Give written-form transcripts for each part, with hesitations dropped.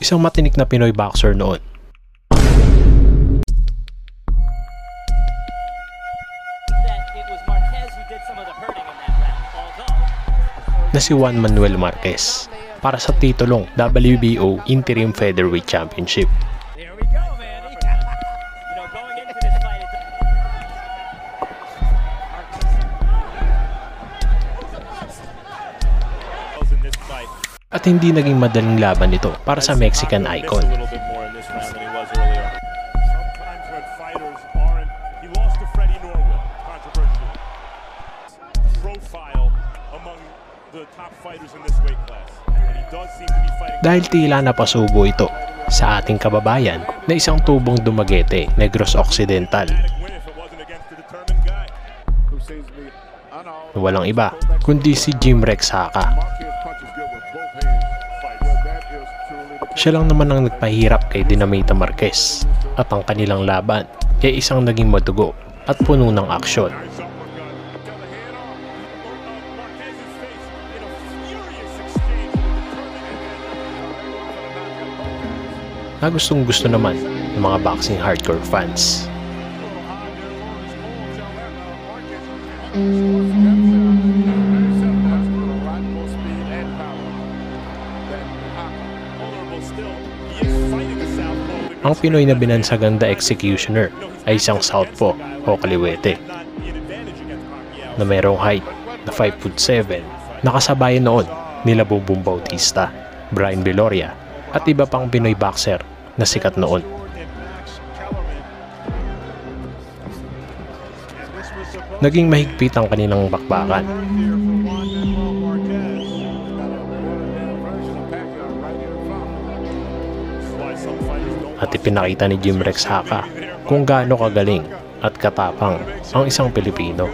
isang matinik na Pinoy boxer noon. Na si Juan Manuel Marquez para sa titulong WBO Interim Featherweight Championship. At hindi naging madaling laban ito para sa Mexican icon. Dahil tila napasubo ito sa ating kababayan na isang tubong Dumaguete, Negros Occidental. Walang iba kundi si Jimrex Haka. Siya lang naman ang nagpahirap kay Dinamita Marquez at ang kanilang laban ay isang naging madugo at puno ng aksyon. Na gustong gusto naman ng mga boxing hardcore fans. Ang Pinoy na binansagang The Executioner ay isang southpaw o kaliwete na mayroong height na 5'7", nakasabayan noon nila Bongbong Bautista, Brian Viloria at iba pang Pinoy boxer na sikat noon. Naging mahigpit ang kanilang bakbakan. At ipinakita ni Jimrex Haka kung gaano kagaling at katapang ang isang Pilipino.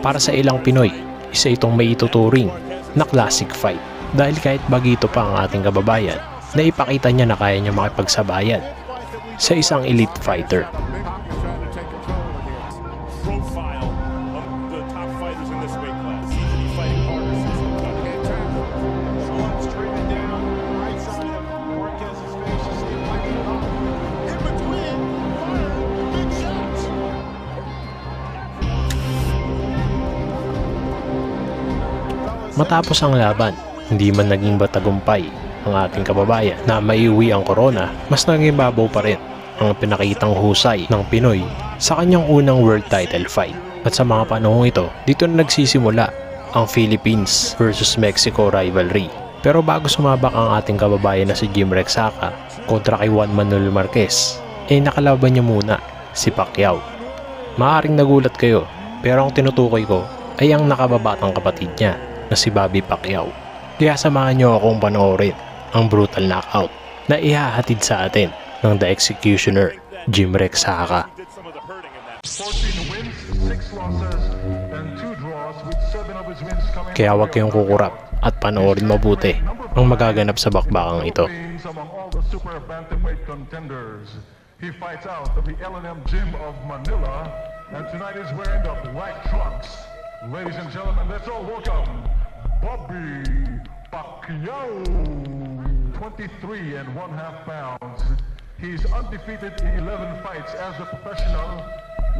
Para sa ilang Pinoy, isa itong may ituturing na classic fight dahil kahit bagito pa ang ating kababayan, naipakita niya na kaya niya makipagsabayan sa isang elite fighter. Matapos ang laban, hindi man naging batagumpay ang ating kababayan na maiuwi ang corona, mas naging babaw pa rin ang pinakitang husay ng Pinoy sa kanyang unang world title fight. At sa mga panahong ito, dito na nagsisimula ang Philippines versus Mexico rivalry. Pero bago sumabak ang ating kababayan na si Jimrex Haka kontra kay Juan Manuel Marquez, nakalaban niya muna si Pacquiao. Maaaring nagulat kayo, pero ang tinutukoy ko ay ang nakababatang kapatid niya na si Bobby Pacquiao. Kaya samahan niyo akong panoorin ang brutal knockout na ihahatid sa atin ng The Executioner, Jimrex Haka. 14 wins, 6 losses, and 2 draws with 7 of his wins coming. Kaya huwag kayong kukurap at panoorin mabuti ang magaganap sa bakbakang ito. Among all the super bantamweight contenders, he fights out of the L&M Gym of Manila, and tonight is wearing the black trunks. Ladies and gentlemen, let's all welcome Bobby Pacquiao, 23.5 pounds. He's undefeated in 11 fights as a professional,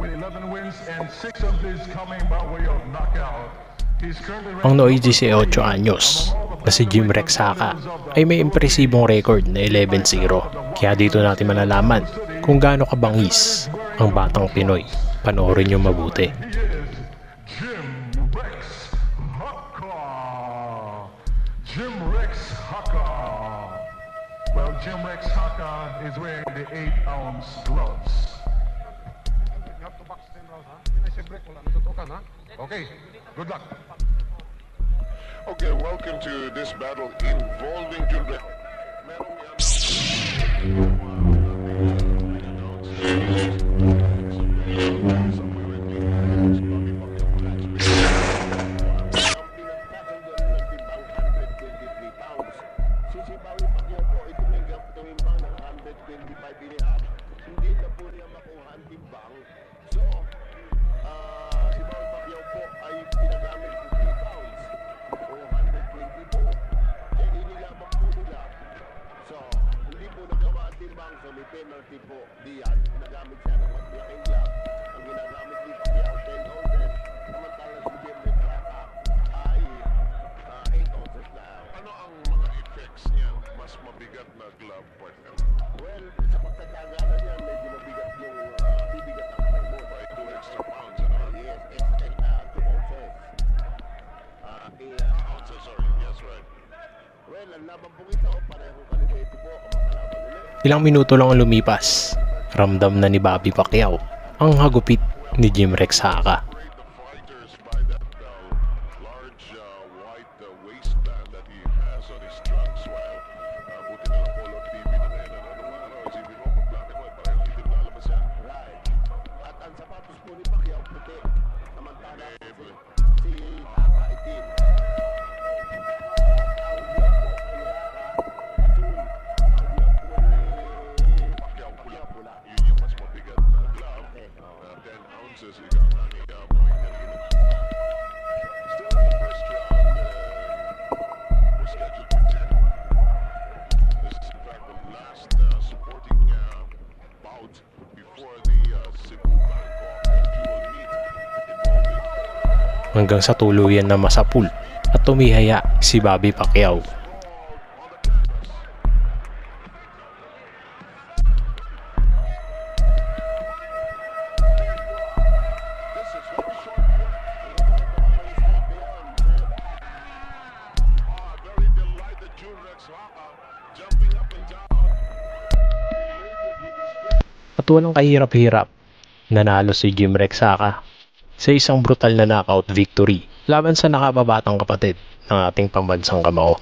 with 11 wins and 6 of these coming by way of knockout. Ang nooy 18 anyos na si Jimrex Haka ay may impresibong record na 11-0. Kaya dito natin malalaman kung gaano kabangis ang batang Pinoy. Panoorin niyo mabuti. Jimrex Haka. Well, Jimrex Haka is wearing the 8-ounce gloves. Okay, good luck. Okay, welcome to this battle involving Jimrex. Si Paul Pacquiao po ay pinagamit ng 3 pounds o 120 po. Inilabang po nila. So, hindi po nagawa ang timbang. So, may penalty po diyan. Nagamit siya ng matlaking glove. Ang ginagamit ni Pacquiao, 10 ounces. Samantala si Jim Lecraca ay 8 ounces lang. Ano ang mga effects niyan? Mas mabigat na glove partner. Well, sa pagkatagalan niya, medyo mabigat yung bibigat ang kamay mo. By 2 extra pounds, ano? Yes, extra 2 ounces. Ounces, sorry. Yes, right. Well, ang laban po ito, parehong kalibrete po ang makalaban nila. Ilang minuto lang ang lumipas. Ramdam na ni Bobby Pacquiao ang hagupit ni Jim Rexaca. Rate the fighters by that large white waistband that he has on his trunks while buti na lang color TV na ngayon. Ano mga araw, isipin mo, pag black and white, parang hindi din lalabas yan. Right. At ang sapatos po ni Pacquiao, puti. Samantala po si Taka itim. Pacquiao pula. Yun yung mas mabigat na glove. 10 ounces, ikaw na ni Boy Carino. Still in the first round, we're scheduled for 10. This is in fact the last supporting bout before the Cebu Bangkok dual meet involving Hanggang sa tuluyan na masapul at tumihaya si Bobby Pacquiao. on the canvas. This is very short. Very delighted June Rexaca jumping up and down. At walang kahirap-hirap, nanalo si Jim Rexaca sa isang brutal na knockout victory laban sa nakababatang kapatid ng ating pambansang kamao.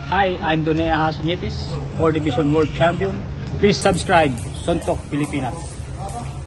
Hi, I'm Donea Hasnietis, 4 Division World Champion. Please subscribe, Suntok Pilipinas.